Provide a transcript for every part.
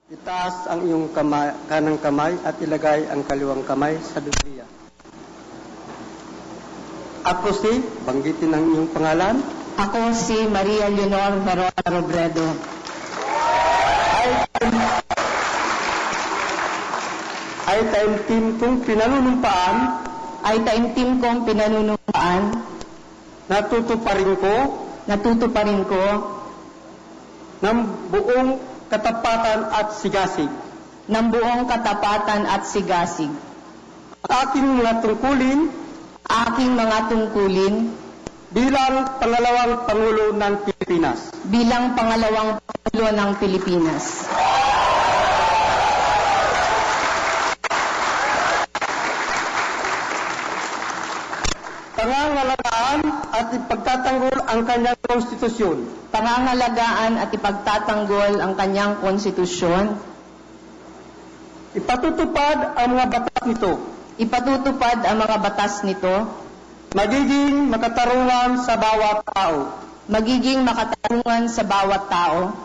Itaas ang iyong kanang kamay at ilagay ang kaliwang kamay sa Biblia. Ako si, banggitin ang iyong pangalan. Ako si Maria Leonor Verona Robredo. Ay taimtim kong pinanunumpaan. Ay taimtim kong pinanunumpaan. Natutuparin ko. Ng buong katapatan at sigasig. Ng buong katapatan at sigasig. Aking mga tungkulin. Bilang pangalawang Pangulo ng Pilipinas. Bilang pangalawang Pangulo ng Pilipinas. Pangangalagaan at ipagtatanggol ang kanyang konstitusyon. Pangangalagaan at ipagtatanggol ang kanyang konstitusyon. Ipatutupad ang mga batas nito. Ipatutupad ang mga batas nito. Magiging makatarungan sa bawat tao. Magiging makatarungan sa bawat tao.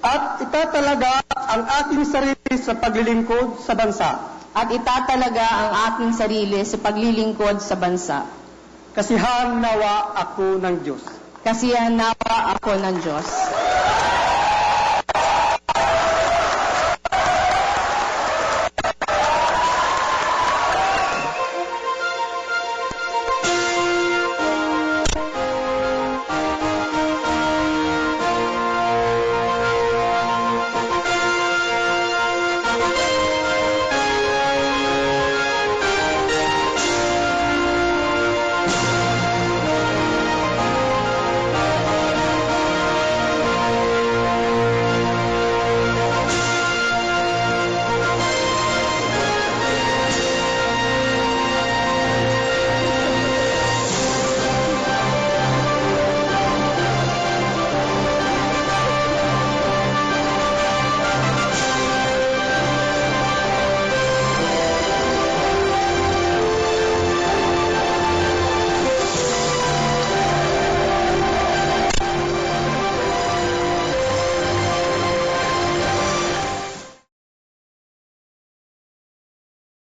At itatalaga ang ating sarili sa paglilingkod sa bansa. At itatalaga ang aking sarili sa paglilingkod sa bansa. Kasihan nawa ako ng Diyos. Kasihan nawa ako ng Diyos.